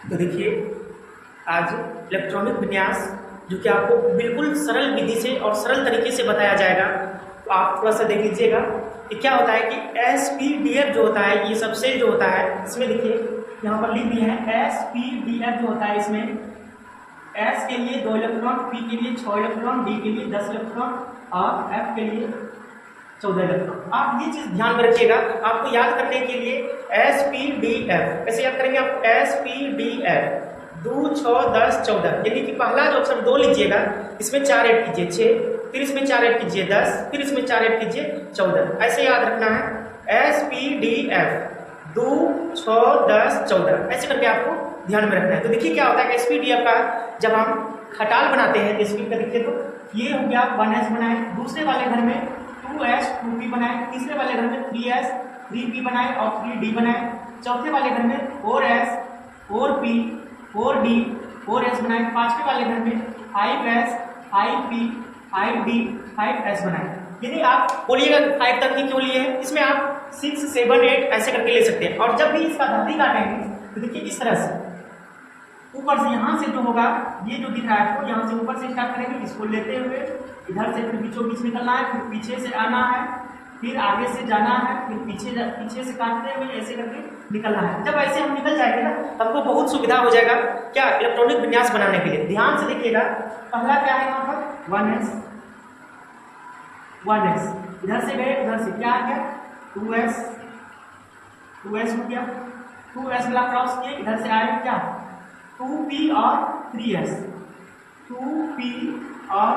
तो देखिए आज इलेक्ट्रॉनिक विन्यास जो कि आपको बिल्कुल सरल विधि से और सरल तरीके से बताया जाएगा। तो आप थोड़ा सा देख लीजिएगा कि क्या होता है कि SPDF जो होता है, ये सब सेल जो होता है, इसमें देखिए यहाँ पर लिख दिए हैं SPDF जो होता है, इसमें S के लिए 2 इलेक्ट्रॉन, P के लिए 6 इलेक्ट्रॉन, D के लिए 10 इलेक्ट्रॉन और F के लिए 14 इलेक्ट्रॉन। आप ये चीज ध्यान में रखिएगा। आपको याद करने के लिए SPDF कैसे याद करेंगे आप? SPDF 2, 6, 10, 14, यानी कि पहला जो अक्षर 2 लीजिएगा, इसमें 4 ऐड कीजिए 6, फिर इसमें 4 ऐड कीजिए 10, फिर इसमें 4 ऐड कीजिए 14। ऐसे याद रखना है SPDF 2, 6, 10, 14, ऐसे करके आपको ध्यान में रखना है। तो देखिए क्या होता है SPDF का जब हम खटाल बनाते हैं तो इसमें देखिए तो ये हो गया 1S बनाए, दूसरे वाले घर में 2S 2P बनाए, तीसरे वाले घर में 3S 3P बनाए और 3D बनाए, चौथे वाले घर में 4S 4P 4D 4S बनाए, पांचवे वाले घर में 5S 5P 5D 5S बनाए। यदि आप बोलिएगा 5 तक ही क्यों लिए हैं, इसमें आप 6, 7, 8 ऐसे करके ले सकते हैं। और जब भी इसका धरती काटेंगे तो देखिए इस तरह से ऊपर से यहाँ से जो होगा, ये जो दिख रहा है आपको, यहाँ से ऊपर से स्टार्ट करेंगे, इसको लेते हुए इधर से फिर बीचों बीच निकलना है, फिर पीछे से आना है, फिर आगे से जाना है, फिर पीछे से काटते हुए ऐसे करके निकलना है। जब ऐसे हम निकल जाएंगे ना, हमको बहुत सुविधा हो जाएगा क्या इलेक्ट्रॉनिक विन्यास बनाने के लिए। ध्यान से देखिएगा, पहला क्या है यहाँ पर 1S 1S, इधर से गए, उधर से क्या आ गया 2S 2S हो गया, 2S वाला क्रॉस किए, इधर से आए क्या 2P और 3S 2P और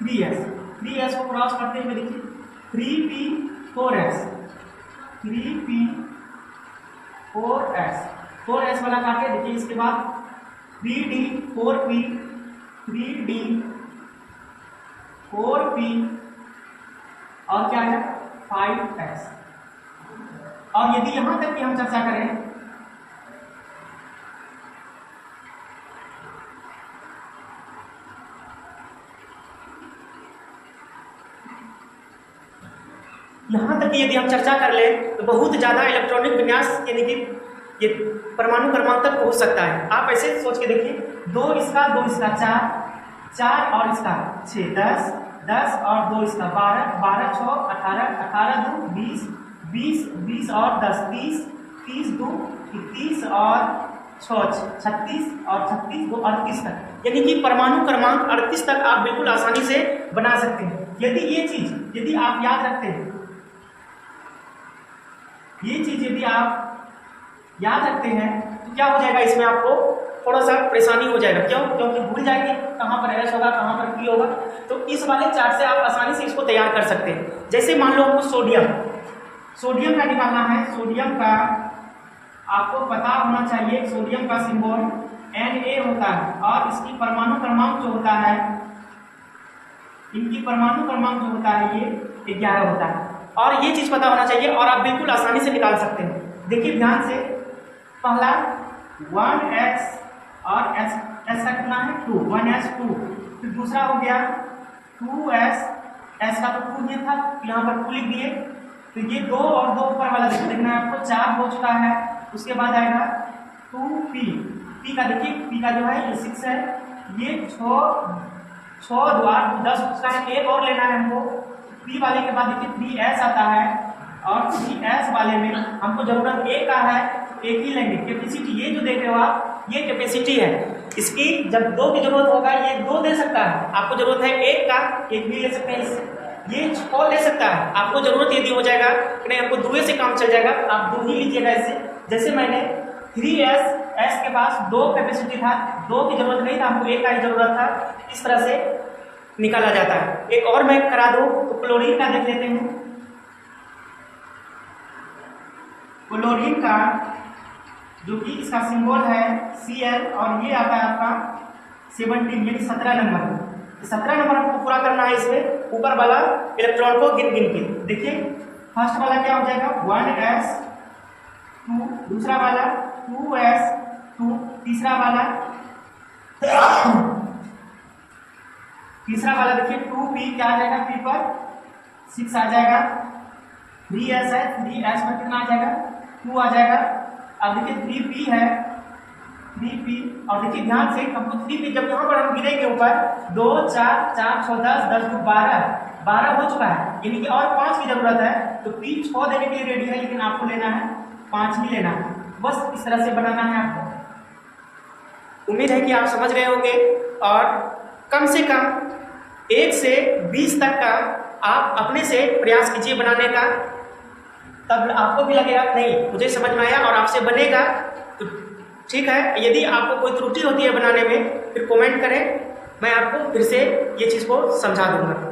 3S को क्रॉस करते हुए देखिए 3P 4S 3P 4S वाला काटे, देखिए इसके बाद 3D 4P 3D 4P और क्या है 5S। और यदि यहां तक की हम चर्चा करें यहाँ तक यदि हम चर्चा कर ले तो बहुत ज़्यादा इलेक्ट्रॉनिक विन्यास यानी कि ये परमाणु क्रमांक तक पहुँच सकता है। आप ऐसे सोच के देखिए 2 इसका 2 इसका 4 और इसका 6 10 और 2 इसका 12 6 18 18 2 20 और 10 30 2 30 और 6 36 और 36 2 38 तक, यानी कि परमाणु क्रमांक 38 तक आप बिल्कुल आसानी से बना सकते हैं। यदि ये चीज यदि आप याद रखते हैं, ये चीज यदि आप याद रखते हैं तो क्या हो जाएगा, इसमें आपको थोड़ा सा परेशानी हो जाएगा। क्यों? क्योंकि भूल जाएंगे कहाँ पर S होगा, कहाँ पर P होगा। तो इस वाले चार्ट से आप आसानी से इसको तैयार कर सकते हैं। जैसे मान लो आपको सोडियम का निकालना है, सोडियम का आपको पता होना चाहिए, सोडियम का सिंबल Na होता है और इसकी परमाणु क्रमांक जो होता है, इनकी परमाणु क्रमांक जो होता है ये 11 होता है। और ये चीज पता होना चाहिए और आप बिल्कुल आसानी से निकाल सकते हैं। देखिए ध्यान से, पहला 1S और S का कितना है 2 1S 2, फिर दूसरा हो गया 2S, S का तो 2 ये था, यहाँ पर 2 लिख दिए। तो ये 2 और 2 ऊपर वाला देखना है आपको, 4 हो चुका है। उसके बाद आएगा 2P, P का देखिए, P का जो है ये 6 है, ये 6 द्वार 10 उसका है, एक और लेना है हमको। P वाले के बाद देखिए 3S आता है और 3S वाले में हमको जरूरत A का है, एक ही लेंगे। कैपेसिटी ये जो देख रहे हो आप, ये कैपेसिटी है इसकी। जब 2 की जरूरत होगा ये 2 दे सकता है, आपको जरूरत है 1 का, 1 भी ले सकते हैं इससे। ये 6 दे सकता है, आपको जरूरत यदि हो जाएगा कि नहीं हमको 2 से काम चल जाएगा, आप 2 ही लीजिएगा इससे। जैसे मैंने 3S के पास 2 कैपेसिटी था, 2 की जरूरत नहीं था, हमको 1 का ही जरूरत था। इस तरह से निकाला जाता है। एक और मैं करा दूं तो क्लोरीन का देख लेते हैं। क्लोरीन का जो कि इसका सिंबल है Cl और ये आता है आपका 17 यानी 17 नंबर। 17 नंबर आपको पूरा करना है। इसमें ऊपर वाला इलेक्ट्रॉन को गिन के देखिए, फर्स्ट वाला क्या हो जाएगा 1S 2, दूसरा वाला 2S 2, तीसरा वाला देखिए 2P क्या आ जाएगा, P पर 6 आ जाएगा। 3S है, 3S पर कितना आ जाएगा 2 आ जाएगा। अब देखिए 3P है, 3p और देखिए ध्यान से हमको 3p जब यहाँ पर हम गिरेंगे ऊपर 2 4 4 6 10 10 2 12 हो चुका है, यानी कि और 5 की जरूरत है। तो p 6 देने के लिए रेडी है, लेकिन आपको लेना है 5 ही लेना है। बस इस तरह से बनाना है आपको। उम्मीद है कि आप समझ गए होंगे और कम से कम 1 से 20 तक का आप अपने से प्रयास कीजिए बनाने का, तब आपको भी लगेगा नहीं मुझे समझ में आया और आपसे बनेगा। तो ठीक है, यदि आपको कोई त्रुटि होती है बनाने में फिर कमेंट करें, मैं आपको फिर से ये चीज़ को समझा दूंगा।